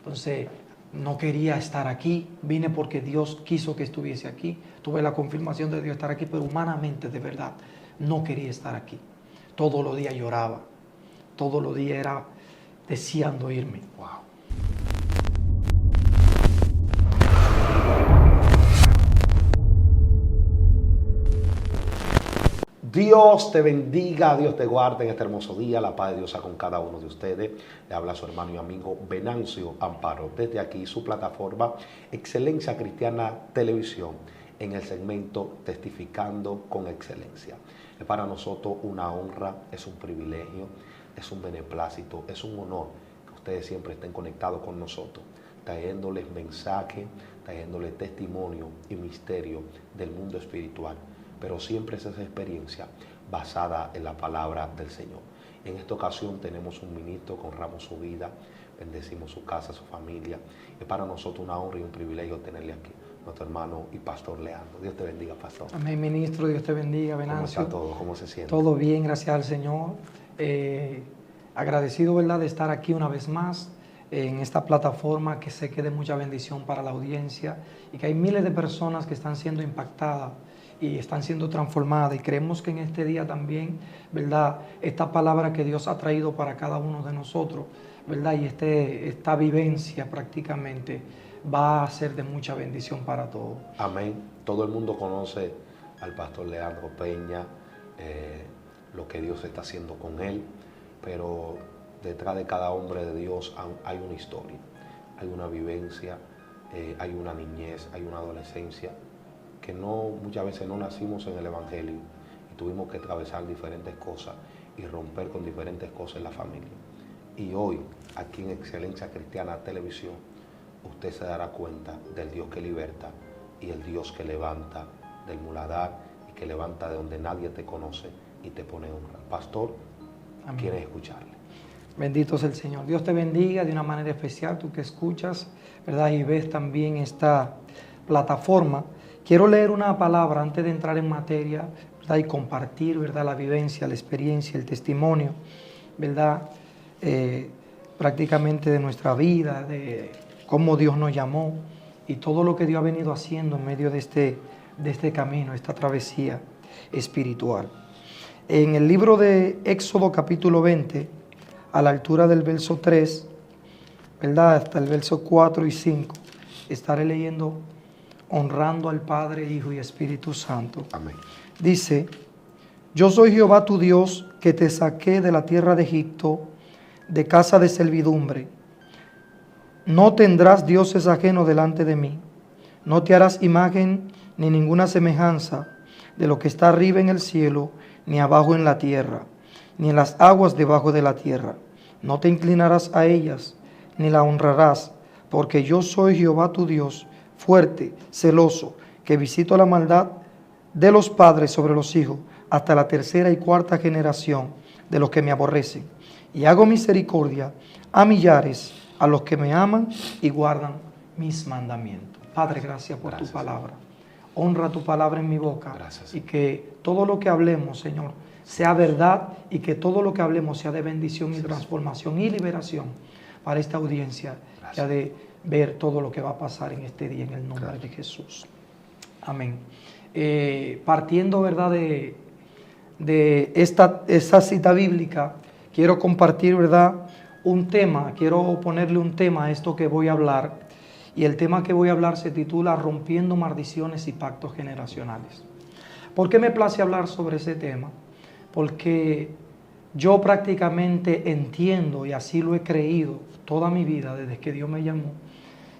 Entonces, no quería estar aquí, vine porque Dios quiso que estuviese aquí, tuve la confirmación de Dios estar aquí, pero humanamente, de verdad, no quería estar aquí. Todos los días lloraba, todos los días era deseando irme. Wow. Dios te bendiga, Dios te guarde en este hermoso día. La paz de Dios sea con cada uno de ustedes. Le habla su hermano y amigo Venancio Amparo. Desde aquí su plataforma Excelencia Cristiana Televisión en el segmento Testificando con Excelencia. Es para nosotros una honra, es un privilegio, es un beneplácito, es un honor que ustedes siempre estén conectados con nosotros, trayéndoles mensaje, trayéndoles testimonio y misterio del mundo espiritual. Pero siempre es esa experiencia basada en la palabra del Señor. En esta ocasión tenemos un ministro que honramos su vida, bendecimos su casa, su familia. Es para nosotros una honra y un privilegio tenerle aquí, nuestro hermano y pastor Leandro. Dios te bendiga, pastor. Amén, ministro, Dios te bendiga, Venancio. ¿Cómo está todo? ¿Cómo se siente? Todo bien, gracias al Señor. Agradecido, ¿verdad?, de estar aquí una vez más en esta plataforma que sé que de mucha bendición para la audiencia y que hay miles de personas que están siendo impactadas y están siendo transformadas, y creemos que en este día también, ¿verdad?, esta palabra que Dios ha traído para cada uno de nosotros, ¿verdad?, y esta vivencia prácticamente va a ser de mucha bendición para todos. Amén. Todo el mundo conoce al pastor Leandro Peña, lo que Dios está haciendo con él, pero detrás de cada hombre de Dios hay una historia, hay una vivencia, hay una niñez, hay una adolescencia, que muchas veces no nacimos en el Evangelio y tuvimos que atravesar diferentes cosas y romper con diferentes cosas en la familia. Y hoy, aquí en Excelencia Cristiana Televisión, usted se dará cuenta del Dios que liberta y el Dios que levanta del muladar y que levanta de donde nadie te conoce y te pone honra. Pastor, Amén. ¿Quieres escucharle? Bendito es el Señor. Dios te bendiga de una manera especial, tú que escuchas, ¿verdad?, y ves también esta plataforma. Quiero leer una palabra antes de entrar en materia, ¿verdad?, y compartir, ¿verdad?, la vivencia, la experiencia, el testimonio, ¿verdad?, prácticamente de nuestra vida, de cómo Dios nos llamó y todo lo que Dios ha venido haciendo en medio de este camino, esta travesía espiritual. En el libro de Éxodo capítulo 20, a la altura del verso 3, ¿verdad?, hasta el verso 4 y 5, estaré leyendo honrando al Padre, Hijo y Espíritu Santo. Amén. Dice: yo soy Jehová tu Dios, que te saqué de la tierra de Egipto, de casa de servidumbre. No tendrás dioses ajenos delante de mí. No te harás imagen ni ninguna semejanza de lo que está arriba en el cielo, ni abajo en la tierra, ni en las aguas debajo de la tierra. No te inclinarás a ellas, ni la honrarás, porque yo soy Jehová tu Dios, fuerte, celoso, que visito la maldad de los padres sobre los hijos, hasta la tercera y cuarta generación de los que me aborrecen. Y hago misericordia a millares, a los que me aman y guardan mis mandamientos. Padre, gracias por tu palabra. Honra tu palabra en mi boca. Gracias. Y que todo lo que hablemos, Señor, sea verdad, y que todo lo que hablemos sea de bendición y transformación y liberación para esta audiencia que ha de ver todo lo que va a pasar en este día, en el nombre de Jesús. Amén. Partiendo, ¿verdad?, de esta cita bíblica, quiero compartir, ¿verdad?, un tema, quiero ponerle un tema a esto que voy a hablar, y el tema que voy a hablar se titula Rompiendo maldiciones y pactos generacionales. ¿Por qué me place hablar sobre ese tema? Porque yo prácticamente entiendo, y así lo he creído toda mi vida desde que Dios me llamó,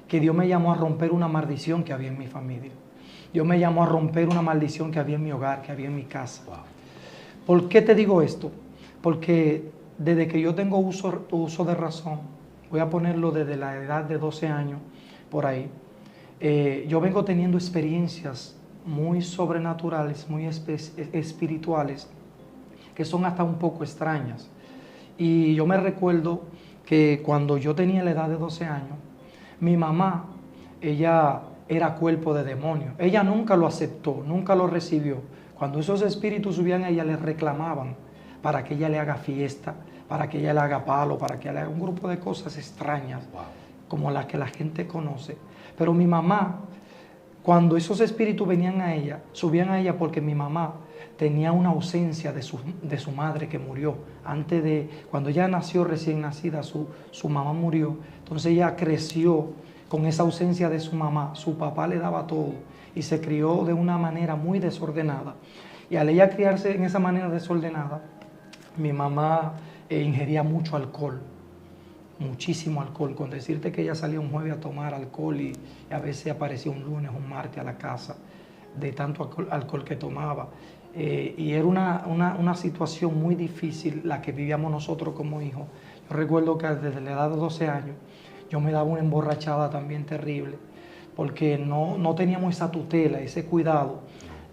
que Dios me llamó a romper una maldición que había en mi familia. Dios me llamó a romper una maldición que había en mi hogar, que había en mi casa. Wow. ¿Por qué te digo esto? Porque desde que yo tengo uso de razón, voy a ponerlo desde la edad de 12 años, por ahí, yo vengo teniendo experiencias muy sobrenaturales, muy espirituales, que son hasta un poco extrañas. Y yo me recuerdo que cuando yo tenía la edad de 12 años, mi mamá, ella era cuerpo de demonio. Ella nunca lo aceptó, nunca lo recibió. Cuando esos espíritus subían a ella, le reclamaban para que ella le haga fiesta, para que ella le haga palo, para que ella le haga un grupo de cosas extrañas. Wow. como las que la gente conoce. Pero mi mamá, cuando esos espíritus venían a ella, subían a ella porque mi mamá tenía una ausencia de su madre que murió. Antes de, cuando ella nació recién nacida, su mamá murió. Entonces ella creció con esa ausencia de su mamá. Su papá le daba todo y se crió de una manera muy desordenada. Y al ella criarse en esa manera desordenada, mi mamá ingería mucho alcohol. Muchísimo alcohol, con decirte que ella salía un jueves a tomar alcohol y a veces aparecía un lunes, un martes a la casa de tanto alcohol que tomaba. Y era una situación muy difícil la que vivíamos nosotros como hijos. Yo recuerdo que desde la edad de 12 años yo me daba una emborrachada también terrible, porque no teníamos esa tutela, ese cuidado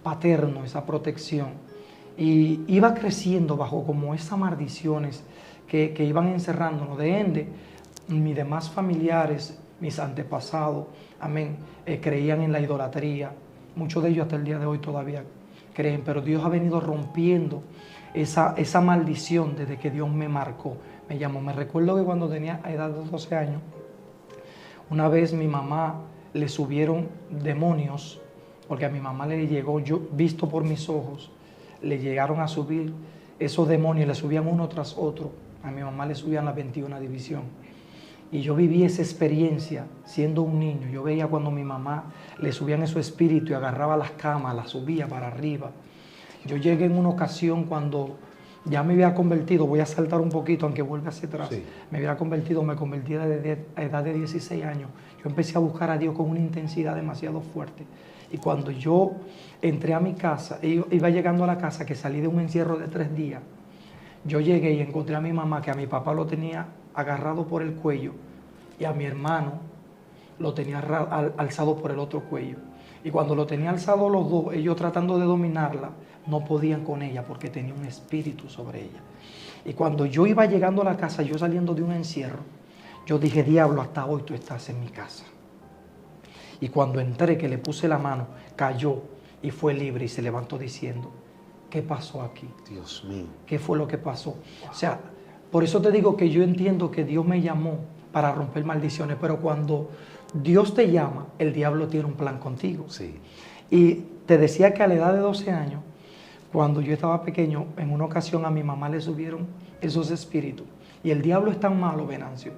paterno, esa protección. Y iba creciendo bajo como esas maldiciones que iban encerrándonos. De ende, mis demás familiares, mis antepasados, amén, creían en la idolatría. Muchos de ellos hasta el día de hoy todavía creen, pero Dios ha venido rompiendo esa maldición desde que Dios me marcó, me llamó. Me recuerdo que cuando tenía edad de 12 años, una vez mi mamá le subieron demonios, porque a mi mamá le llegó, yo visto por mis ojos, le llegaron a subir esos demonios, le subían uno tras otro. A mi mamá le subían la 21 división. Y yo viví esa experiencia siendo un niño. Yo veía cuando mi mamá le subían esos espíritus y agarraba las camas, las subía para arriba. Yo llegué en una ocasión cuando ya me había convertido, voy a saltar un poquito aunque vuelva hacia atrás, sí. Me convertí a edad de 16 años. Yo empecé a buscar a Dios con una intensidad demasiado fuerte. Y cuando yo entré a mi casa, iba llegando a la casa, que salí de un encierro de 3 días, yo llegué y encontré a mi mamá, que a mi papá lo tenía agarrado por el cuello y a mi hermano lo tenía alzado por el otro cuello. Y cuando lo tenía alzado los dos, ellos tratando de dominarla, no podían con ella porque tenía un espíritu sobre ella. Y cuando yo iba llegando a la casa, yo saliendo de un encierro, yo dije, diablo, hasta hoy tú estás en mi casa. Y cuando entré, que le puse la mano, cayó y fue libre y se levantó diciendo, ¿qué pasó aquí? Dios mío. ¿Qué fue lo que pasó? Wow. O sea, por eso te digo que yo entiendo que Dios me llamó para romper maldiciones, pero cuando Dios te llama, el diablo tiene un plan contigo. Sí. Y te decía que a la edad de 12 años, cuando yo estaba pequeño, en una ocasión a mi mamá le subieron esos espíritus. Y el diablo es tan malo, Venancio,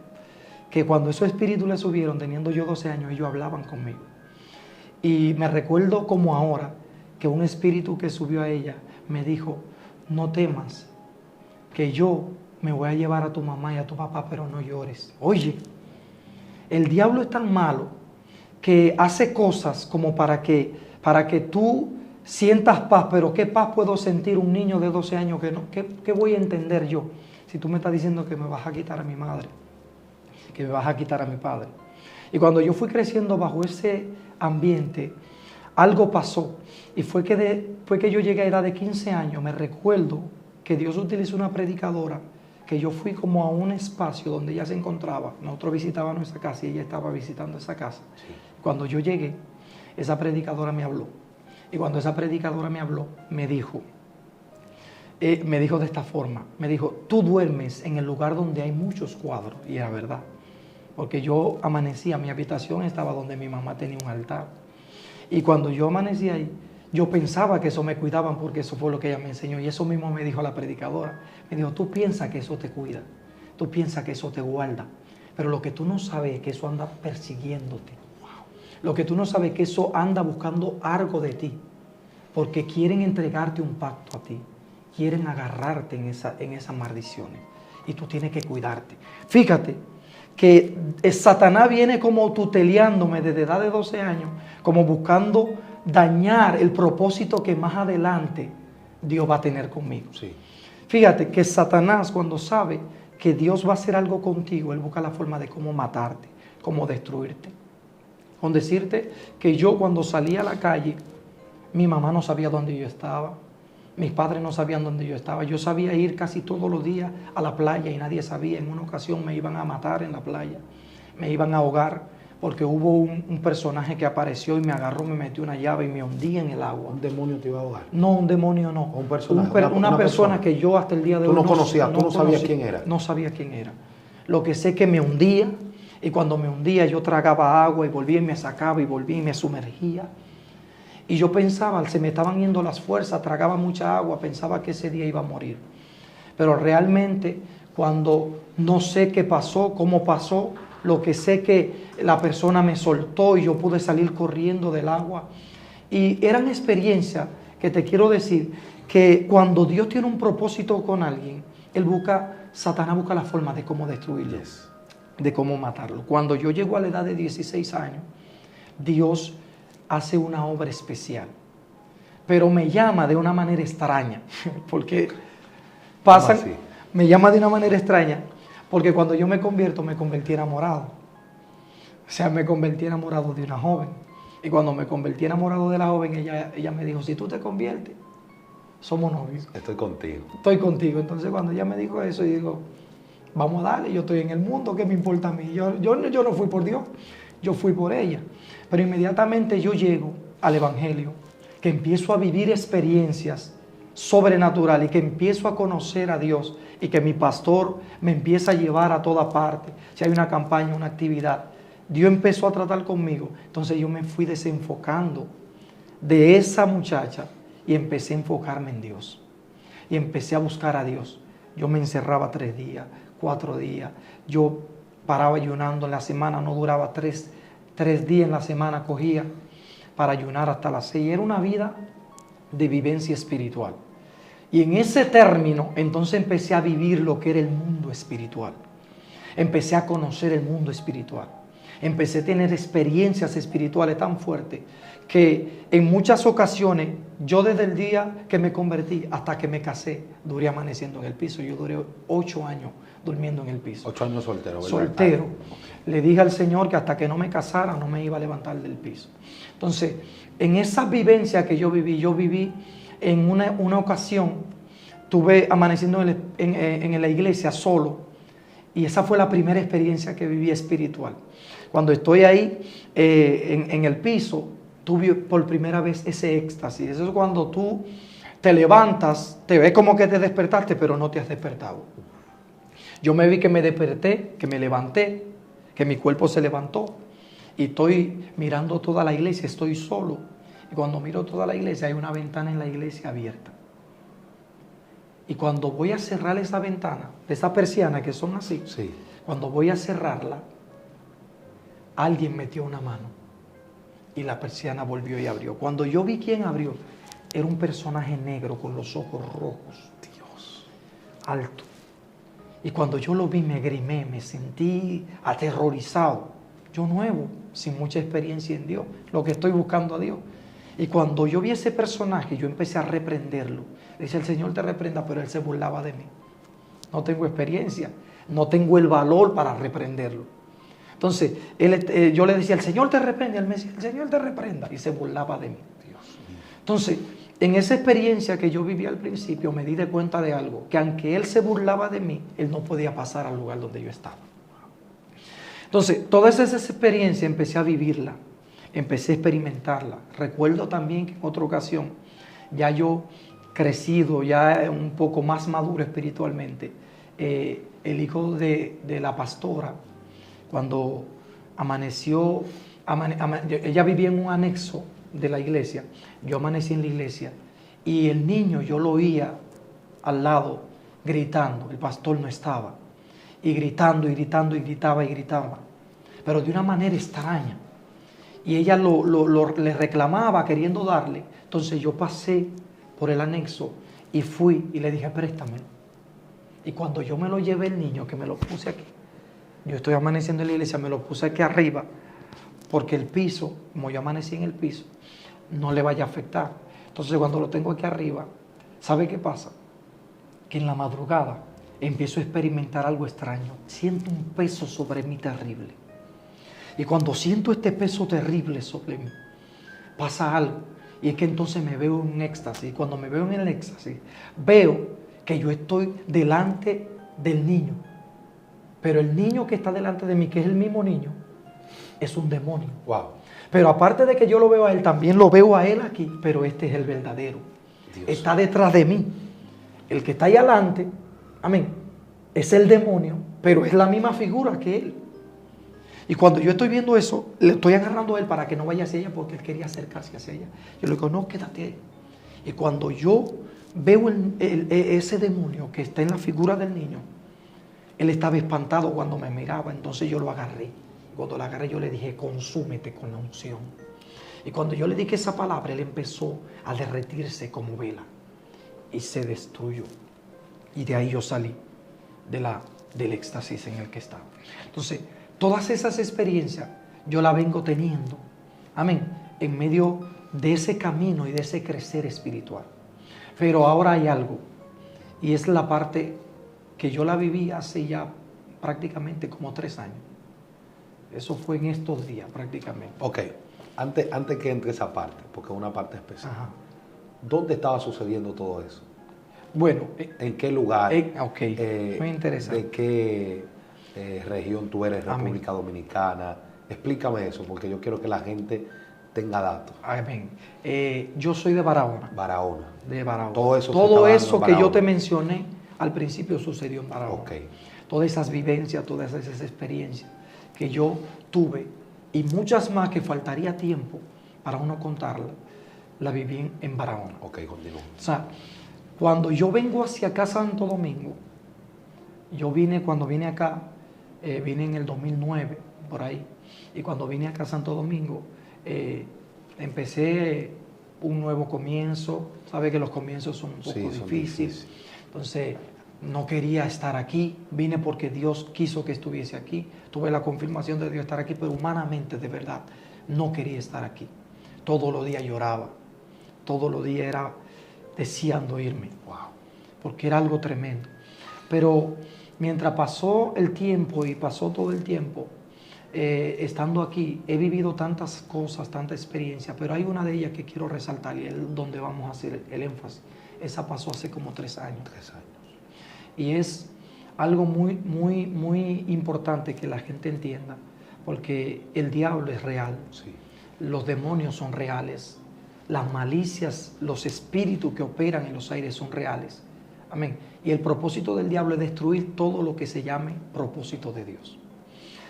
que cuando esos espíritus le subieron, teniendo yo 12 años, ellos hablaban conmigo. Y me recuerdo como ahora, que un espíritu que subió a ella me dijo, no temas, que yo me voy a llevar a tu mamá y a tu papá, pero no llores. Oye, el diablo es tan malo que hace cosas como para que tú sientas paz, pero ¿qué paz puedo sentir un niño de 12 años que no? ¿Qué voy a entender yo? Si tú me estás diciendo que me vas a quitar a mi madre, que me vas a quitar a mi padre. Y cuando yo fui creciendo bajo ese ambiente, algo pasó. Y fue que yo llegué a edad de 15 años, me recuerdo que Dios utilizó una predicadora, que yo fui como a un espacio donde ella se encontraba. Nosotros visitábamos esa casa y ella estaba visitando esa casa. Sí. Cuando yo llegué, esa predicadora me habló. Y cuando esa predicadora me habló, me dijo de esta forma, me dijo, tú duermes en el lugar donde hay muchos cuadros. Y era verdad, porque yo amanecía, mi habitación estaba donde mi mamá tenía un altar. Y cuando yo amanecí ahí, yo pensaba que eso me cuidaban porque eso fue lo que ella me enseñó. Y eso mismo me dijo la predicadora. Me dijo, tú piensas que eso te cuida, tú piensas que eso te guarda, pero lo que tú no sabes es que eso anda persiguiéndote. Wow. Lo que tú no sabes es que eso anda buscando algo de ti, porque quieren entregarte un pacto a ti, quieren agarrarte en esas maldiciones. Y tú tienes que cuidarte. Fíjate que Satanás viene como tuteleándome desde edad de 12 años, como buscando dañar el propósito que más adelante Dios va a tener conmigo. Sí. Fíjate que Satanás, cuando sabe que Dios va a hacer algo contigo, él busca la forma de cómo matarte, cómo destruirte. Con decirte que yo cuando salía a la calle, mi mamá no sabía dónde yo estaba, mis padres no sabían dónde yo estaba. Yo sabía ir casi todos los días a la playa y nadie sabía. En una ocasión me iban a matar en la playa, me iban a ahogar porque hubo un personaje que apareció y me agarró, me metió una llave y me hundí en el agua. ¿Un demonio te iba a ahogar? No, un demonio no. ¿O un personaje? Una persona que yo hasta el día de hoy ¿Tú no conocías? ¿Tú no sabías quién era? No sabía quién era. Lo que sé es que me hundía, Y cuando me hundía, yo tragaba agua y volvía y me sacaba y volvía y me sumergía. Y yo pensaba, se me estaban yendo las fuerzas, tragaba mucha agua, pensaba que ese día iba a morir. Pero realmente, cuando no sé qué pasó, cómo pasó, lo que sé que la persona me soltó y yo pude salir corriendo del agua. Y eran experiencias que te quiero decir, que cuando Dios tiene un propósito con alguien, Satanás busca la forma de cómo destruirlo, de cómo matarlo. Cuando yo llego a la edad de 16 años, Dios hace una obra especial, pero me llama de una manera extraña, porque me llama de una manera extraña, porque cuando yo me convertí enamorado. O sea, me convertí enamorado de una joven. Y cuando me convertí enamorado de la joven, ella me dijo, si tú te conviertes, somos novios. Estoy contigo. Estoy contigo. Entonces cuando ella me dijo eso, yo digo, vamos a darle, yo estoy en el mundo, ¿qué me importa a mí? Yo no fui por Dios, yo fui por ella. Pero inmediatamente yo llego al Evangelio, que empiezo a vivir experiencias sobrenaturales y que empiezo a conocer a Dios y que mi pastor me empieza a llevar a toda parte. Si hay una campaña, una actividad, Dios empezó a tratar conmigo. Entonces yo me fui desenfocando de esa muchacha y empecé a enfocarme en Dios. Y empecé a buscar a Dios. Yo me encerraba 3 días, 4 días. Yo paraba ayunando en la semana, no duraba 3 días en la semana, cogía para ayunar hasta las 6. Era una vida de vivencia espiritual. Y en ese término, entonces empecé a vivir lo que era el mundo espiritual. Empecé a conocer el mundo espiritual. Empecé a tener experiencias espirituales tan fuertes que en muchas ocasiones, yo desde el día que me convertí hasta que me casé, duré amaneciendo en el piso. Yo duré 8 años durmiendo en el piso. 8 años soltero, ¿verdad? Soltero. Le dije al Señor que hasta que no me casara no me iba a levantar del piso. Entonces, en esa vivencia que yo viví en una ocasión, estuve amaneciendo en la iglesia solo, y esa fue la primera experiencia que viví espiritual. Cuando estoy ahí en el piso, tuve por primera vez ese éxtasis. Eso es cuando tú te levantas, te ves como que te despertaste, pero no te has despertado. Yo me vi que me desperté, que me levanté, que mi cuerpo se levantó, y estoy mirando toda la iglesia, estoy solo. Y cuando miro toda la iglesia, hay una ventana en la iglesia abierta. Y cuando voy a cerrar esa ventana, de esas persianas que son así, sí, cuando voy a cerrarla, alguien metió una mano y la persiana volvió y abrió. Cuando yo vi quién abrió, era un personaje negro con los ojos rojos, Dios, alto. Y cuando yo lo vi me grimé, me sentí aterrorizado. Yo nuevo, sin mucha experiencia en Dios, lo que estoy buscando a Dios. Y cuando yo vi ese personaje, yo empecé a reprenderlo. Le dice, el Señor te reprenda, pero él se burlaba de mí. No tengo experiencia, no tengo el valor para reprenderlo. Entonces, yo le decía, el Señor te reprende. Él me decía, el Señor te reprenda. Y se burlaba de mí. Entonces, en esa experiencia que yo viví al principio, me di de cuenta de algo, que aunque él se burlaba de mí, él no podía pasar al lugar donde yo estaba. Entonces, toda esa experiencia empecé a vivirla, empecé a experimentarla. Recuerdo también que en otra ocasión, ya yo crecido, ya un poco más maduro espiritualmente, el hijo de la pastora, cuando amaneció, ella vivía en un anexo de la iglesia, yo amanecí en la iglesia, y el niño yo lo oía al lado gritando, el pastor no estaba, y gritando, y gritando, y gritaba, y gritaba, pero de una manera extraña. Y ella le reclamaba queriendo darle. Entonces yo pasé por el anexo y fui y le dije, préstamelo. Y cuando yo me lo llevé el niño, que me lo puse aquí, yo estoy amaneciendo en la iglesia, me lo puse aquí arriba, porque el piso, como yo amanecí en el piso, no le vaya a afectar. Entonces cuando lo tengo aquí arriba, ¿sabe qué pasa? Que en la madrugada empiezo a experimentar algo extraño. Siento un peso sobre mí terrible. Y cuando siento este peso terrible sobre mí, pasa algo. Y es que entonces me veo en un éxtasis. Y cuando me veo en el éxtasis, veo que yo estoy delante del niño. Pero el niño que está delante de mí, que es el mismo niño, es un demonio. Wow. Pero aparte de que yo lo veo a él, también lo veo a él aquí. Pero este es el verdadero. Dios. Está detrás de mí. El que está ahí adelante, amén, es el demonio, pero es la misma figura que él. Y cuando yo estoy viendo eso, le estoy agarrando a él para que no vaya hacia ella porque él quería acercarse hacia ella. Yo le digo, no, quédate ahí. Y cuando yo veo ese demonio que está en la figura del niño, él estaba espantado cuando me miraba, entonces yo lo agarré. Cuando lo agarré yo le dije, consúmete con la unción. Y cuando yo le dije esa palabra, él empezó a derretirse como vela y se destruyó. Y de ahí yo salí del éxtasis en el que estaba. Entonces, todas esas experiencias yo las vengo teniendo, amén, en medio de ese camino y de ese crecer espiritual. Pero ahora hay algo, y es la parte que yo la viví hace ya prácticamente como 3 años. Eso fue en estos días prácticamente. Ok, antes que entre esa parte, porque es una parte especial. Ajá. ¿Dónde estaba sucediendo todo eso? Bueno, ¿En qué lugar? ok, muy interesante. ¿De qué región tú eres? Amén. República Dominicana. Explícame eso, porque yo quiero que la gente tenga datos. Amén. Yo soy de Barahona. Barahona. De Barahona. Todo eso, Todo eso que yo Barahona. te mencioné al principio sucedió en Barahona. Ok. Todas esas vivencias, todas esas experiencias que yo tuve y muchas más que faltaría tiempo para uno contarlas, la viví en Barahona. Ok, continúa. O sea, cuando yo vengo hacia acá Santo Domingo, cuando vine acá, vine en el 2009, por ahí, y cuando vine acá a Santo Domingo, empecé un nuevo comienzo. Sabe que los comienzos son un poco difíciles. Entonces, no quería estar aquí. Vine porque Dios quiso que estuviese aquí. Tuve la confirmación de Dios estar aquí, pero humanamente, de verdad, no quería estar aquí. Todos los días lloraba. Todos los días era deseando irme. Wow. Porque era algo tremendo. Pero mientras pasó el tiempo y pasó todo el tiempo, estando aquí, he vivido tantas cosas, tanta experiencia, pero hay una de ellas que quiero resaltar y es donde vamos a hacer el énfasis. Esa pasó hace como 3 años. 3 años. Y es algo muy, muy, muy importante que la gente entienda, porque el diablo es real, Sí. los demonios son reales, las malicias, los espíritus que operan en los aires son reales. Amén. Y el propósito del diablo es destruir todo lo que se llame propósito de Dios.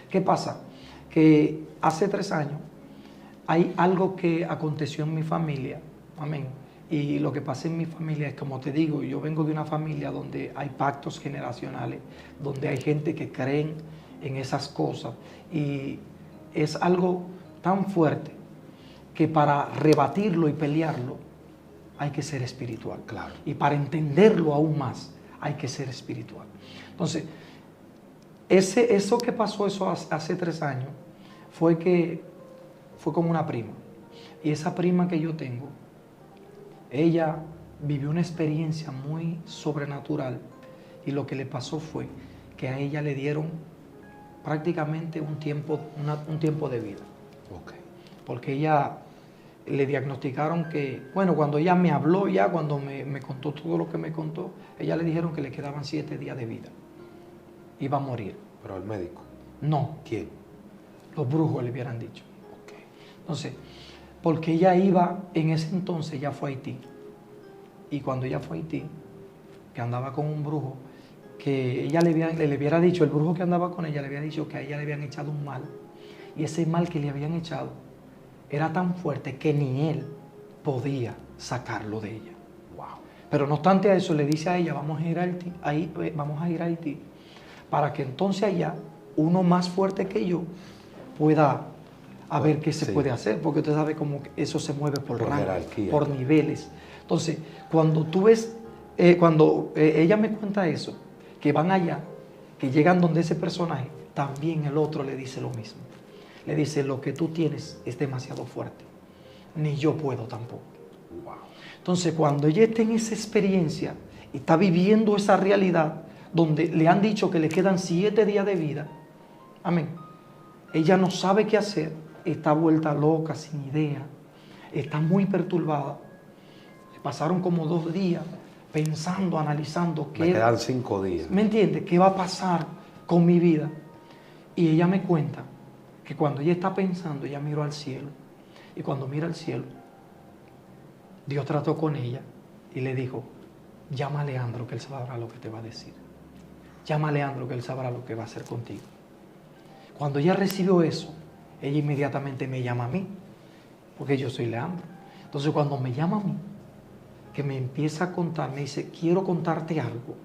¿Qué pasa? Que hace 3 años hay algo que aconteció en mi familia. Amén. Y lo que pasa en mi familia es, como te digo, yo vengo de una familia donde hay pactos generacionales, donde hay gente que creen en esas cosas. Y es algo tan fuerte que para rebatirlo y pelearlo hay que ser espiritual. Claro. Y para entenderlo aún más hay que ser espiritual. Entonces, eso que pasó hace 3 años fue como una prima. Y esa prima que yo tengo, ella vivió una experiencia muy sobrenatural y lo que le pasó fue que a ella le dieron prácticamente un tiempo de vida. Okay. Porque ella le diagnosticaron que, bueno, cuando ella me habló cuando me contó todo lo que me contó, ella le dijeron que le quedaban 7 días de vida. Iba a morir. ¿Pero el médico? No. ¿Quién? Los brujos le hubieran dicho. Okay. Entonces, porque ella en ese entonces ella fue a Haití. Y cuando ella fue a Haití, que andaba con un brujo, que ella le hubiera dicho, el brujo que andaba con ella le había dicho que a ella le habían echado un mal. Y ese mal que le habían echado era tan fuerte que ni él podía sacarlo de ella. Wow. Pero no obstante a eso, le dice a ella, vamos a ir a Haití, para que entonces allá uno más fuerte que yo pueda a ver qué se puede hacer, porque usted sabe cómo eso se mueve por rango, por niveles. Entonces, cuando tú ves, ella me cuenta eso, que van allá, que llegan donde ese personaje, también el otro le dice lo mismo. Le dice, lo que tú tienes es demasiado fuerte, ni yo puedo tampoco. Wow. Entonces, cuando ella está en esa experiencia y está viviendo esa realidad, donde le han dicho que le quedan 7 días de vida, amén, ella no sabe qué hacer, está vuelta loca, sin idea, está muy perturbada. Le pasaron como 2 días pensando, analizando. Me quedan 5 días. ¿Me entiendes? ¿Qué va a pasar con mi vida? Y ella me cuenta que cuando ella está pensando, ella miró al cielo. Y cuando mira al cielo, Dios trató con ella y le dijo, llama a Leandro que él sabrá lo que te va a decir. Llama a Leandro que él sabrá lo que va a hacer contigo. Cuando ella recibió eso, ella inmediatamente me llama a mí, porque yo soy Leandro. Entonces cuando me llama a mí, que me empieza a contar, me dice, quiero contarte algo,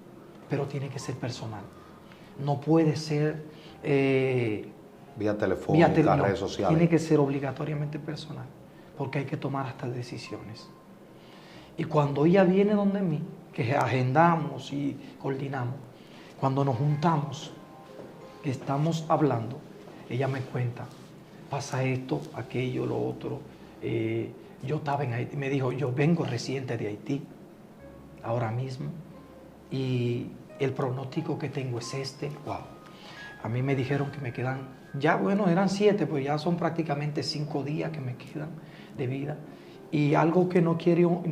pero tiene que ser personal. No puede ser vía telefónica, no, redes sociales. tiene que ser obligatoriamente personal, porque hay que tomar hasta decisiones. Y cuando ella viene donde mí, que agendamos y coordinamos, cuando nos juntamos, que estamos hablando, ella me cuenta, pasa esto, aquello, lo otro. Yo estaba en Haití, me dijo, yo vengo residente de Haití, ahora mismo, y el pronóstico que tengo es este. Wow. A mí me dijeron que me quedan, ya bueno, eran 7, pues ya son prácticamente 5 días que me quedan de vida. Y algo que no quiero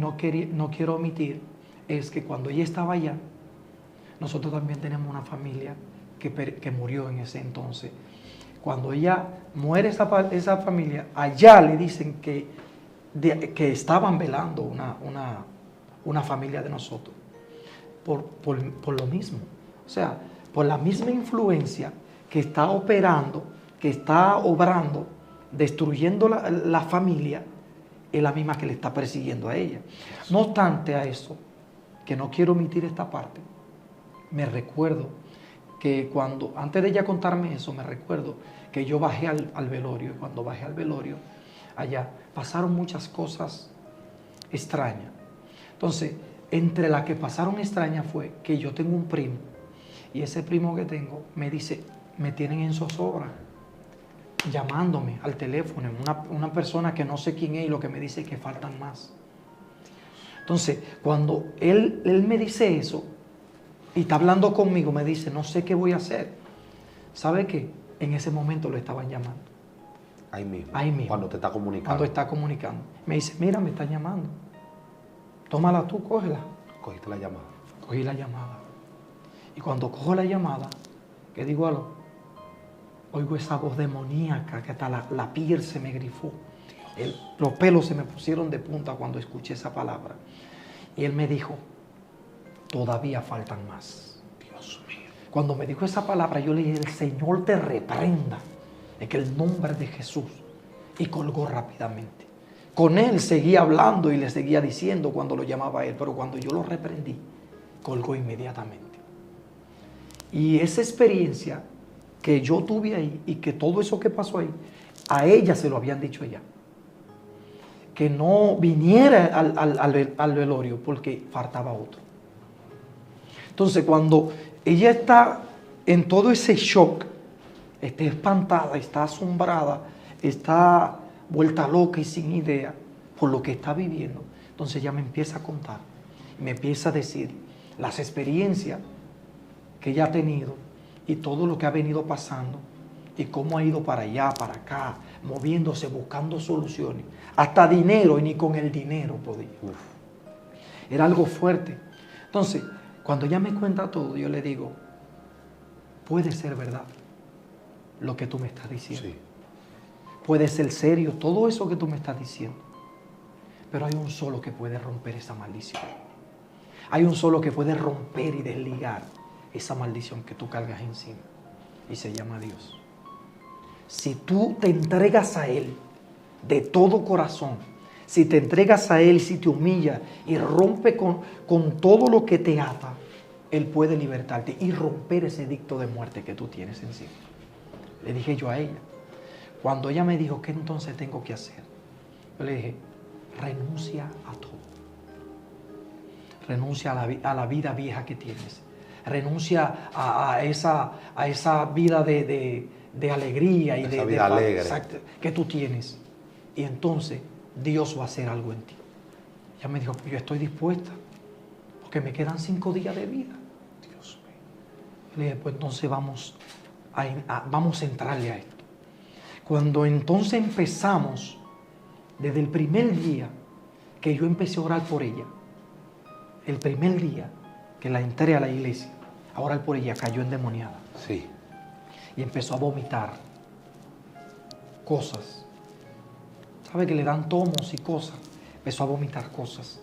omitir es que cuando ella estaba allá, nosotros también tenemos una familia que murió en ese entonces. Cuando ella muere, esa familia, allá le dicen que estaban velando una familia de nosotros. Por lo mismo. O sea, por la misma influencia que está operando, que está obrando, destruyendo la familia, es la misma que le está persiguiendo a ella. No obstante a eso, que no quiero omitir esta parte, me recuerdo que antes de ella contarme eso, me recuerdo que yo bajé al velorio, y cuando bajé al velorio, allá pasaron muchas cosas extrañas. Entonces, entre las que pasaron extrañas fue que yo tengo un primo, y ese primo que tengo me dice, me tienen en zozobra, llamándome al teléfono, una persona que no sé quién es, y lo que me dice es que faltan más. Entonces, cuando él me dice eso, y está hablando conmigo, me dice, no sé qué voy a hacer. ¿Sabe qué? En ese momento lo estaban llamando. Ahí mismo. Ahí mismo. Cuando te está comunicando. Cuando está comunicando. Me dice, mira, me están llamando. Tómala tú, cógela. Cogiste la llamada. Cogí la llamada. Y cuando cojo la llamada, ¿qué digo? Oigo esa voz demoníaca que hasta la piel se me grifó. Los pelos se me pusieron de punta cuando escuché esa palabra. Y él me dijo, todavía faltan más. Dios mío. Cuando me dijo esa palabra, yo le dije, el Señor te reprenda en el nombre de Jesús. Y colgó rápidamente. Con él seguía hablando y le seguía diciendo cuando lo llamaba a él, pero cuando yo lo reprendí, colgó inmediatamente. Y esa experiencia que yo tuve ahí y que todo eso que pasó ahí, a ella se lo habían dicho ella. Que no viniera al velorio porque faltaba otro. Entonces, cuando ella está en todo ese shock, está espantada, está asombrada, está vuelta loca y sin idea por lo que está viviendo, entonces ella me empieza a contar, me empieza a decir las experiencias que ella ha tenido y todo lo que ha venido pasando y cómo ha ido para allá, para acá, moviéndose, buscando soluciones, hasta dinero, y ni con el dinero podía. Era algo fuerte. Entonces, cuando ella me cuenta todo, yo le digo, puede ser verdad lo que tú me estás diciendo. Sí. Puede ser serio todo eso que tú me estás diciendo. Pero hay un solo que puede romper esa maldición. Hay un solo que puede romper y desligar esa maldición que tú cargas encima. Y se llama Dios. Si tú te entregas a Él de todo corazón, si te entregas a Él, si te humillas y rompe con todo lo que te ata, Él puede libertarte y romper ese edicto de muerte que tú tienes encima. Le dije yo a ella. Cuando ella me dijo, ¿qué entonces tengo que hacer? Yo le dije, renuncia a todo. Renuncia a la vida vieja que tienes. Renuncia a esa vida de alegría y de vida alegre que tú tienes. Y entonces Dios va a hacer algo en ti. Ella me dijo, pues yo estoy dispuesta, porque me quedan 5 días de vida. Dios mío. Le dije, pues entonces vamos a entrarle a esto. Cuando entonces empezamos, desde el primer día que yo empecé a orar por ella, el primer día que la entré a la iglesia, a orar por ella, cayó endemoniada. Sí. Y empezó a vomitar cosas. ¿Sabe que le dan tomos y cosas? Empezó a vomitar cosas.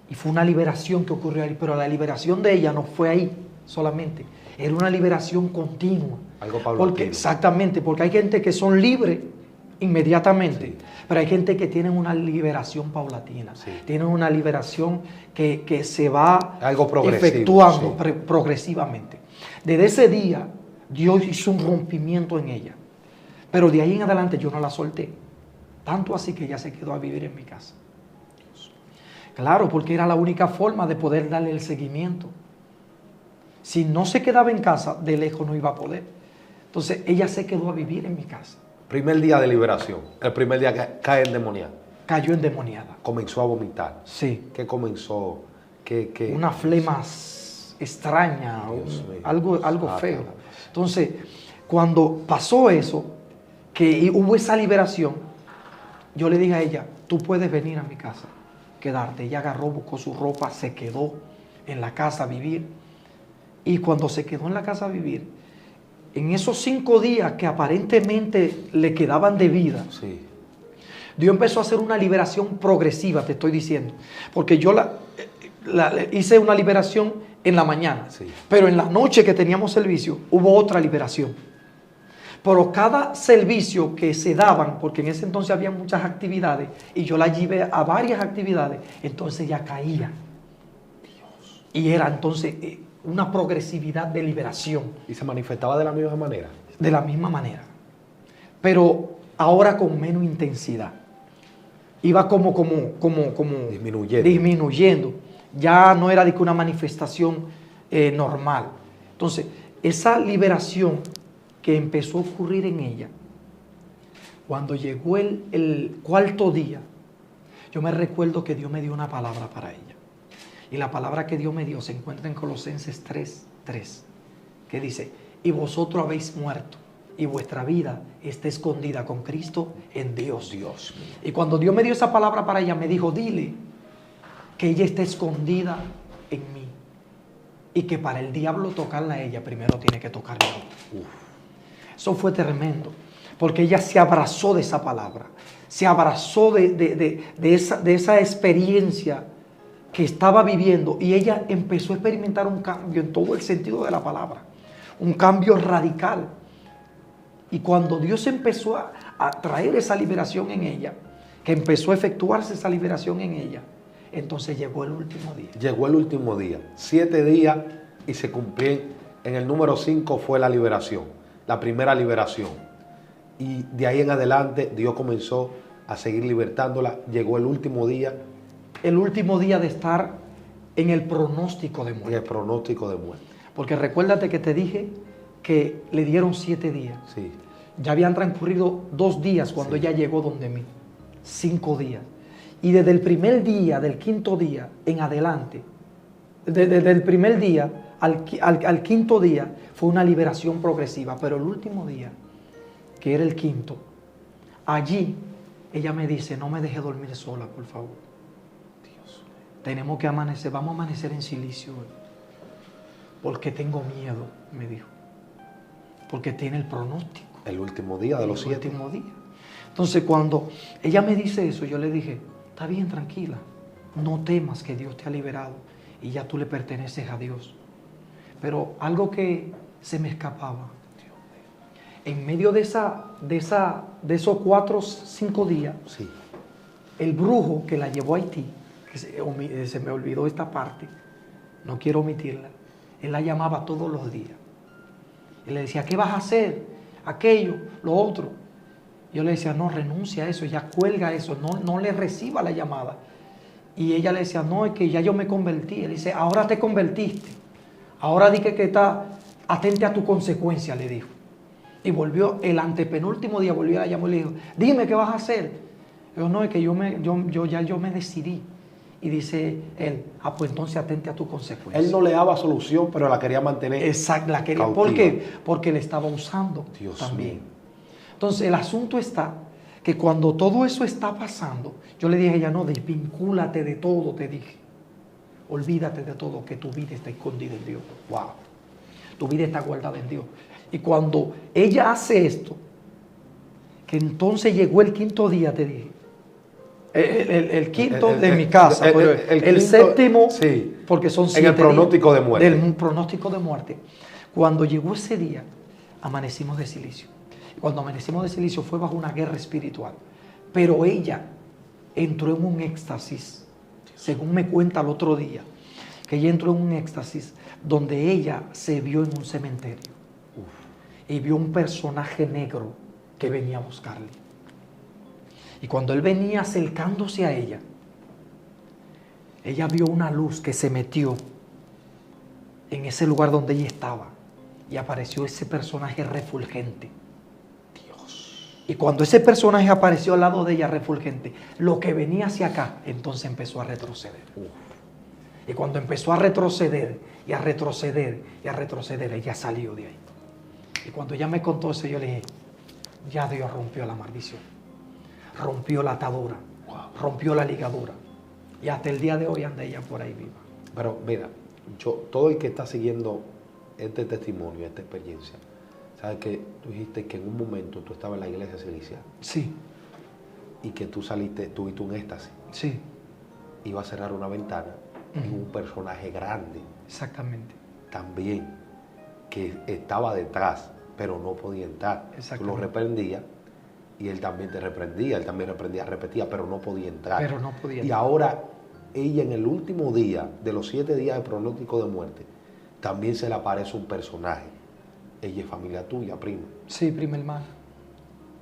Y fue una liberación que ocurrió ahí, pero la liberación de ella no fue ahí. solamente, era una liberación continua. Algo paulatino. Porque, exactamente, porque hay gente que son libres inmediatamente, Sí. pero hay gente que tiene una liberación paulatina, Sí. tienen una liberación que se va Algo progresivo, efectuando sí. progresivamente. Desde ese día, Dios hizo un rompimiento en ella, pero de ahí en adelante yo no la solté, tanto así que ella se quedó a vivir en mi casa. Claro, porque era la única forma de poder darle el seguimiento. Si no se quedaba en casa, de lejos no iba a poder. Entonces ella se quedó a vivir en mi casa. Primer día de liberación, el primer día que cae endemoniada. Cayó endemoniada. Comenzó a vomitar. Sí. ¿Qué comenzó? ¿Qué? Una flema extraña, Dios mío. algo Ah, feo. caramba. Entonces, cuando pasó eso, que hubo esa liberación, yo le dije a ella, tú puedes venir a mi casa, quedarte. Ella agarró, buscó su ropa, se quedó en la casa a vivir. Y cuando se quedó en la casa a vivir, en esos 5 días que aparentemente le quedaban de vida, Sí. Dios empezó a hacer una liberación progresiva, te estoy diciendo. Porque yo hice una liberación en la mañana, Sí. pero en la noche que teníamos servicio hubo otra liberación. Pero cada servicio que se daban, porque en ese entonces había muchas actividades, y yo la llevé a varias actividades, entonces ya caía. Dios. Y era entonces una progresividad de liberación. ¿Y se manifestaba de la misma manera? De la misma manera, pero ahora con menos intensidad. Iba como disminuyendo. Ya no era de que una manifestación normal. Entonces, esa liberación que empezó a ocurrir en ella, cuando llegó el 4.º día, yo me recuerdo que Dios me dio una palabra para ella. Y la palabra que Dios me dio se encuentra en Colosenses 3:3, que dice, y vosotros habéis muerto, y vuestra vida está escondida con Cristo en Dios. Dios. Y cuando Dios me dio esa palabra para ella, me dijo, dile que ella está escondida en mí. Y que para el diablo tocarla a ella, primero tiene que tocarme a mí. Eso fue tremendo, porque ella se abrazó de esa palabra, se abrazó de esa experiencia que estaba viviendo, y ella empezó a experimentar un cambio en todo el sentido de la palabra, un cambio radical. Y cuando Dios empezó a traer esa liberación en ella, que empezó a efectuarse esa liberación en ella, entonces llegó el último día. Llegó el último día, 7 días y se cumplió. En el número 5 fue la liberación, la primera liberación. Y de ahí en adelante Dios comenzó a seguir libertándola. Llegó el último día. El último día de estar en el pronóstico de En el muerte. pronóstico de muerte. Porque recuérdate que te dije que le dieron 7 días. Sí. Ya habían transcurrido 2 días cuando Sí. ella llegó donde mí. 5 días. Y desde el primer día, del 5.º día en adelante, desde el primer día al 5.º día, fue una liberación progresiva. Pero el último día, que era el 5.º, allí ella me dice, no me deje dormir sola, por favor. Dios, tenemos que amanecer, vamos a amanecer en silicio hoy. Porque tengo miedo, me dijo. Porque tiene el pronóstico. El último día de los 7. El último día. Entonces, cuando ella me dice eso, yo le dije, está bien, tranquila, no temas, que Dios te ha liberado y ya tú le perteneces a Dios. Pero algo que se me escapaba, en medio de esos 4 o 5 días, Sí. el brujo que la llevó a Haití, que se me olvidó esta parte, no quiero omitirla, él la llamaba todos los días. Él le decía, ¿qué vas a hacer? Aquello, lo otro. Yo le decía, no, renuncia a eso, ya cuelga eso, no le reciba la llamada. Y ella le decía, no, es que ya yo me convertí. Él dice, ahora te convertiste. Ahora di que está atente a tu consecuencia, le dijo. Y volvió, el antepenúltimo día volvió a la llamar y le dijo, dime, ¿qué vas a hacer? Yo, no, es que yo me decidí. Y dice él, pues entonces atente a tu consecuencia. Él no le daba solución, pero la quería mantener. Exacto, la quería. cautiva. ¿Por qué? Porque le estaba usando Dios también. mío. Entonces, el asunto está que cuando todo eso está pasando, yo le dije a ella, no, desvincúlate de todo, te dije. Olvídate de todo, que tu vida está escondida en Dios. Wow. Tu vida está guardada en Dios. Y cuando ella hace esto, que entonces llegó el 5.º día, te dije, El quinto de mi casa, pero el quinto, séptimo, sí, porque son 7 en el pronóstico de muerte. Del pronóstico de muerte. Cuando llegó ese día, amanecimos de silicio. Cuando amanecimos de silicio fue bajo una guerra espiritual. Pero ella entró en un éxtasis, según me cuenta el otro día, que ella entró en un éxtasis donde ella se vio en un cementerio. Y vio un personaje negro que venía a buscarle. Y cuando él venía acercándose a ella vio una luz que se metió en ese lugar donde ella estaba y apareció ese personaje refulgente. Dios. Y cuando ese personaje apareció al lado de ella refulgente, lo que venía hacia acá, entonces empezó a retroceder. Y cuando empezó a retroceder y a retroceder y a retroceder, ella salió de ahí. Y cuando ella me contó eso, yo le dije, ya Dios rompió la maldición. Rompió la atadura, rompió la ligadura. Y hasta el día de hoy anda ella por ahí viva. Pero mira, todo el que está siguiendo este testimonio, esta experiencia, sabe que tú dijiste que en un momento tú estabas en la iglesia ciliciana. Sí. Y que tú saliste, tuviste un éxtasis. Sí. Iba a cerrar una ventana y un personaje grande. Exactamente. También, que estaba detrás, pero no podía entrar. Tú lo reprendías y él también te reprendía, él también repetía, pero no podía entrar. Pero no podía y entrar. ahora, ella en el último día de los 7 días de pronóstico de muerte, también se le aparece un personaje. Ella es familia tuya, primo. Sí, prima hermana.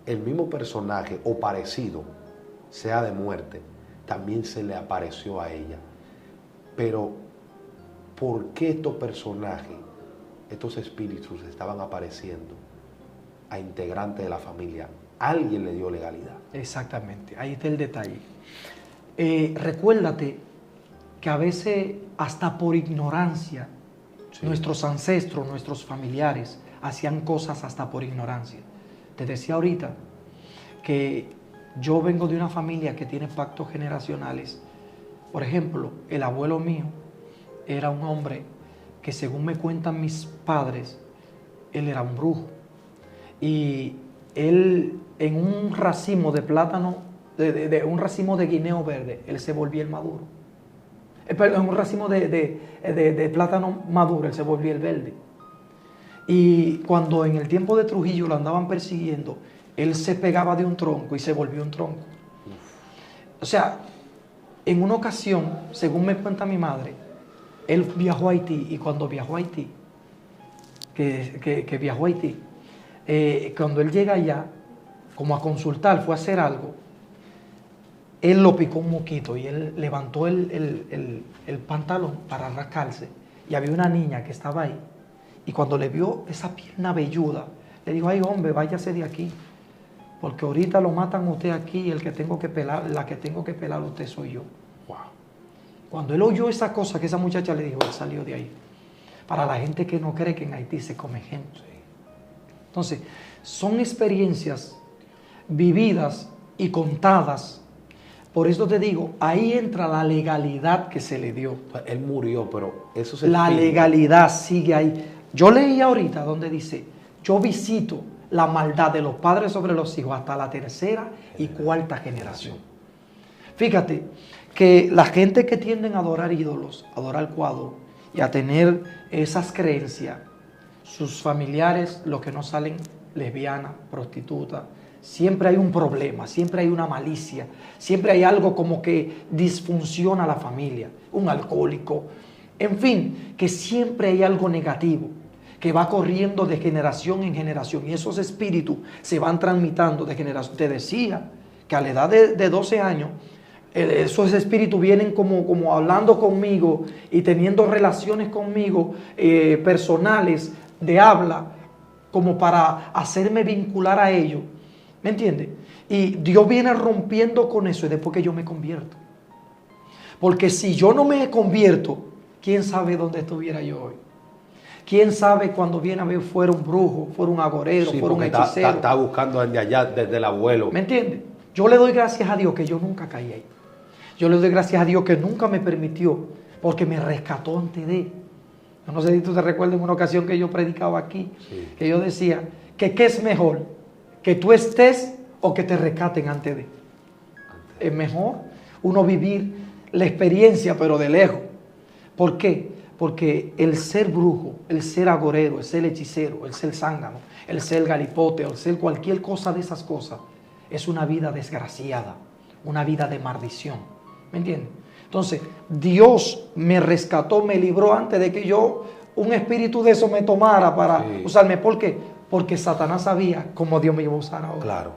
El mismo personaje o parecido, sea de muerte, también se le apareció a ella. Pero, ¿por qué estos personajes, estos espíritus estaban apareciendo a integrantes de la familia? Alguien le dio legalidad. Exactamente, ahí está el detalle. Recuérdate que a veces hasta por ignorancia, sí, nuestros ancestros, nuestros familiares hacían cosas hasta por ignorancia. Te decía ahorita que yo vengo de una familia que tiene pactos generacionales. Por ejemplo, el abuelo mío era un hombre que, según me cuentan mis padres, él era un brujo. Y él, en un racimo de plátano, un racimo de guineo verde, él se volvía el maduro. Perdón, un racimo de plátano maduro, él se volvía el verde. Y cuando en el tiempo de Trujillo lo andaban persiguiendo, él se pegaba de un tronco y se volvió un tronco. O sea, en una ocasión, según me cuenta mi madre, él viajó a Haití, y cuando viajó a Haití, viajó a Haití, cuando él llega allá, como a consultar, fue a hacer algo, él lo picó un moquito y él levantó el pantalón para rascarse, y había una niña que estaba ahí, y cuando le vio esa pierna velluda, le dijo, ay hombre, váyase de aquí, porque ahorita lo matan a usted aquí y el que tengo que pelar, la que tengo que pelar usted soy yo. Wow. Cuando él oyó esa cosa que esa muchacha le dijo, él salió de ahí. Para la gente que no cree que en Haití se come gente. Entonces, son experiencias vividas y contadas. Por eso te digo, ahí entra la legalidad que se le dio. Él murió, pero eso se... La legalidad sigue ahí. Yo leí ahorita donde dice, yo visito la maldad de los padres sobre los hijos hasta la 3ª y 4ª generación. Fíjate que la gente que tienden a adorar ídolos, a adorar cuadros y a tener esas creencias, sus familiares, los que no salen lesbianas, prostitutas, siempre hay un problema, siempre hay una malicia, siempre hay algo como que disfunciona la familia, un alcohólico, en fin, que siempre hay algo negativo que va corriendo de generación en generación, y esos espíritus se van tramitando de generación. Te decía que a la edad de 12 años, esos espíritus vienen como hablando conmigo y teniendo relaciones conmigo personales de habla, como para hacerme vincular a ellos, ¿me entiendes? Y Dios viene rompiendo con eso después que yo me convierto. Porque si yo no me convierto, ¿quién sabe dónde estuviera yo hoy? ¿Quién sabe cuando viene a ver fuera un brujo, fuera un agorero, sí, fuera un hechicero? Está buscando desde allá, desde el abuelo. ¿Me entiendes? Yo le doy gracias a Dios que yo nunca caí ahí. Yo le doy gracias a Dios que nunca me permitió, porque me rescató antes de. Yo no sé si tú te recuerdas en una ocasión que yo predicaba aquí, sí, que yo decía que ¿qué es mejor? ¿Que tú estés o que te rescaten antes de? es mejor uno vivir la experiencia, pero de lejos. ¿Por qué? Porque el ser brujo, el ser agorero, el ser hechicero, el ser zángano, el ser galipote, el ser cualquier cosa de esas cosas, es una vida desgraciada, una vida de maldición. ¿Me entiendes? Entonces, Dios me rescató, me libró antes de que un espíritu de eso me tomara para usarme. ¿Por qué? Porque Satanás sabía cómo Dios me iba a usar ahora. Claro.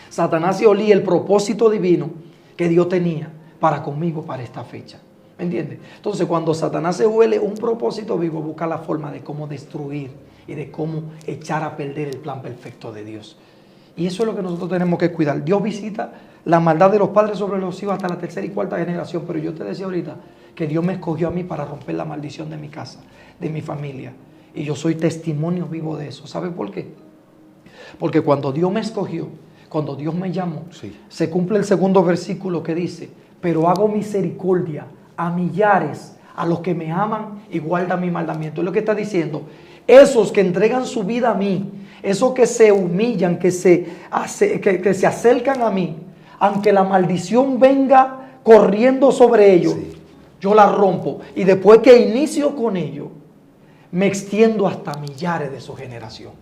Satanás se olía el propósito divino que Dios tenía para conmigo para esta fecha. ¿Me entiendes? Entonces, cuando Satanás se huele un propósito vivo, busca la forma de cómo destruir y de cómo echar a perder el plan perfecto de Dios. Y eso es lo que nosotros tenemos que cuidar. Dios visita la maldad de los padres sobre los hijos hasta la tercera y cuarta generación. Pero yo te decía ahorita que Dios me escogió a mí para romper la maldición de mi casa, de mi familia. Y yo soy testimonio vivo de eso. ¿Sabe por qué? Porque cuando Dios me escogió, cuando Dios me llamó, se cumple el segundo versículo que dice: pero hago misericordia a millares, a los que me aman y guardan mi mandamiento. Es lo que está diciendo. Esos que entregan su vida a mí, esos que se humillan, que se acercan a mí, aunque la maldición venga corriendo sobre ellos, yo la rompo. Y después que inicio con ellos, me extiendo hasta millares de su generación.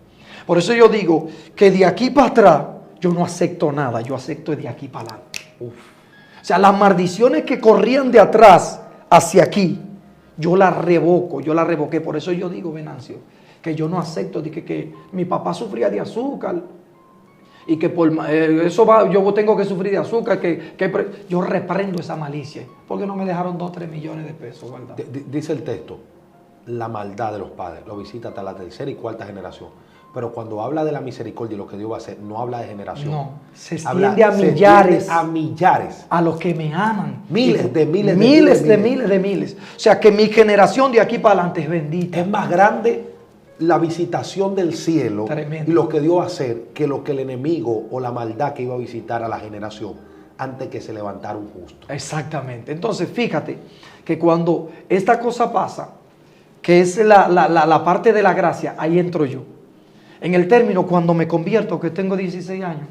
Por eso yo digo que de aquí para atrás yo no acepto nada, yo acepto de aquí para adelante. O sea, las maldiciones que corrían de atrás hacia aquí, yo las revoco, yo las revoqué. Por eso yo digo, Venancio, que yo no acepto de que mi papá sufría de azúcar y que por yo tengo que sufrir de azúcar, yo reprendo esa malicia. Porque no me dejaron 2 o 3 millones de pesos, ¿verdad? Dice el texto, la maldad de los padres lo visita hasta la tercera y cuarta generación. Pero cuando habla de la misericordia y lo que Dios va a hacer, no habla de generación. No, se extiende a millares. A millares. A los que me aman. Miles de miles. Miles de miles. O sea que mi generación de aquí para adelante es bendita. Es más grande la visitación del cielo. Tremendo. Y lo que Dios va a hacer que lo que el enemigo o la maldad que iba a visitar a la generación antes que se levantara un justo. Exactamente. Entonces fíjate que cuando esta cosa pasa, que es la parte de la gracia, ahí entro yo. En el término, cuando me convierto, que tengo 16 años,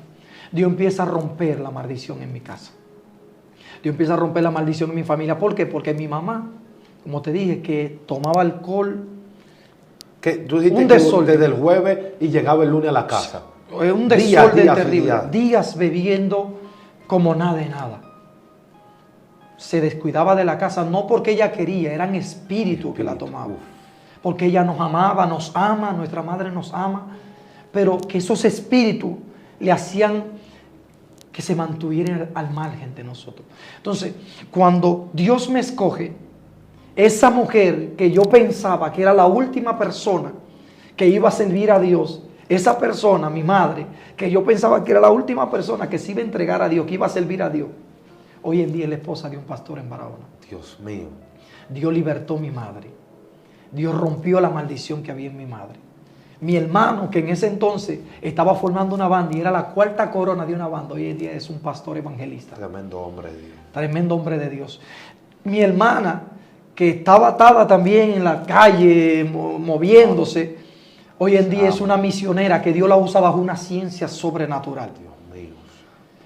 Dios empieza a romper la maldición en mi casa. Dios empieza a romper la maldición en mi familia. ¿Por qué? Porque mi mamá, como te dije, que tomaba alcohol. Que tú dijiste un que desorden. Desde el jueves y llegaba el lunes a la casa. Un desorden terrible. Días bebiendo como nada de nada. Se descuidaba de la casa, no porque ella quería, eran espíritus que la tomaban. Porque ella nos amaba, nos ama, nuestra madre nos ama, pero que esos espíritus le hacían que se mantuvieran al margen de nosotros. Entonces, cuando Dios me escoge, esa mujer que yo pensaba que era la última persona que iba a servir a Dios, esa persona, mi madre, que yo pensaba que era la última persona que se iba a entregar a Dios, que iba a servir a Dios, hoy en día es la esposa de un pastor en Barahona. Dios mío. Dios libertó a mi madre. Dios rompió la maldición que había en mi madre. Mi hermano, que en ese entonces estaba formando una banda y era la 4ª corona de una banda, hoy en día es un pastor evangelista. Tremendo hombre de Dios. Tremendo hombre de Dios. Mi hermana, que estaba atada también en la calle, moviéndose, hoy en día es una misionera que Dios la usa bajo una ciencia sobrenatural. Dios mío.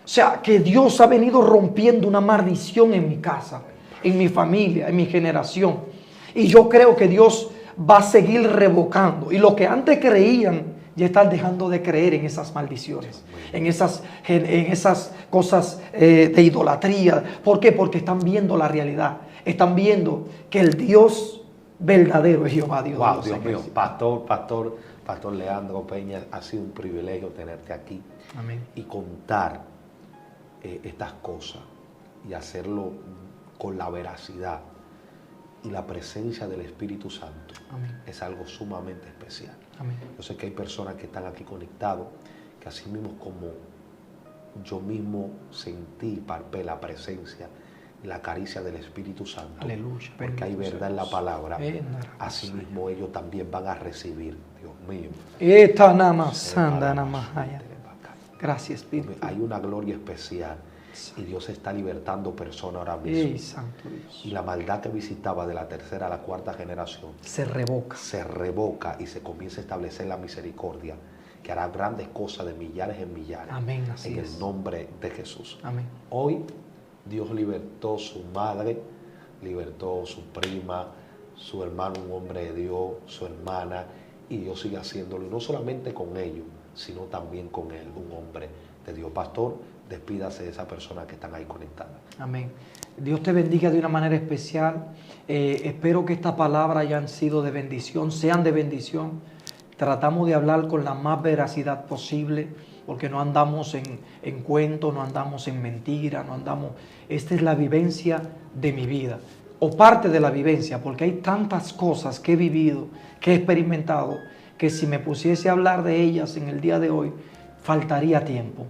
O sea, que Dios ha venido rompiendo una maldición en mi casa, en mi familia, en mi generación. Y yo creo que Dios va a seguir revocando. Y los que antes creían, ya están dejando de creer en esas maldiciones, en esas cosas de idolatría. ¿Por qué? Porque están viendo la realidad. Están viendo que el Dios verdadero es Jehová Dios. Wow, Dios mío. Pastor Leandro Peña, ha sido un privilegio tenerte aquí. Amén. Y contar estas cosas y hacerlo con la veracidad y la presencia del Espíritu Santo. Amén. Es algo sumamente especial. Amén. Yo sé que hay personas que están aquí conectados, que así mismo como yo mismo sentí y palpé la presencia y la caricia del Espíritu Santo. Aleluya. Porque hay verdad en la palabra. Aleluya. Así mismo ellos también van a recibir, Dios mío. Esta namasanda namahaya. Gracias, Espíritu. Hay una gloria especial. Y Dios está libertando personas ahora mismo. Santo Dios. Y la maldad que visitaba de la tercera a la 4ª generación se revoca. Se revoca y se comienza a establecer la misericordia que hará grandes cosas de millares en millares. Amén, así en es. el nombre de Jesús. Amén. Hoy Dios libertó su madre, libertó su prima, su hermano, un hombre de Dios, su hermana, y Dios sigue haciéndolo, y no solamente con ellos, sino también con él, un hombre de Dios. Pastor, despídase de esa persona que están ahí conectadas. Amén. Dios te bendiga de una manera especial. Espero que estas palabras hayan sido de bendición, sean de bendición. Tratamos de hablar con la más veracidad posible, porque no andamos en cuentos, no andamos en mentiras, no andamos... Esta es la vivencia de mi vida, o parte de la vivencia, porque hay tantas cosas que he vivido, que he experimentado, que si me pusiese a hablar de ellas en el día de hoy, faltaría tiempo.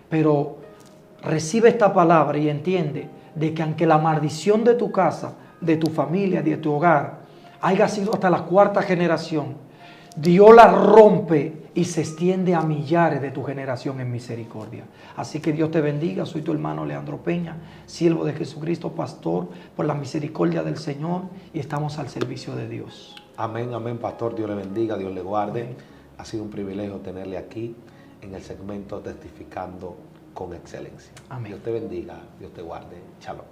Pero recibe esta palabra y entiende de que aunque la maldición de tu casa, de tu familia, de tu hogar, haya sido hasta la 4ª generación, Dios la rompe y se extiende a millares de tu generación en misericordia. Así que Dios te bendiga. Soy tu hermano Leandro Peña, siervo de Jesucristo, pastor por la misericordia del Señor, y estamos al servicio de Dios. Amén, amén, pastor. Dios le bendiga, Dios le guarde. Amén. Ha sido un privilegio tenerle aquí en el segmento Testificando con Excelencia. Amén. Dios te bendiga, Dios te guarde. Shalom.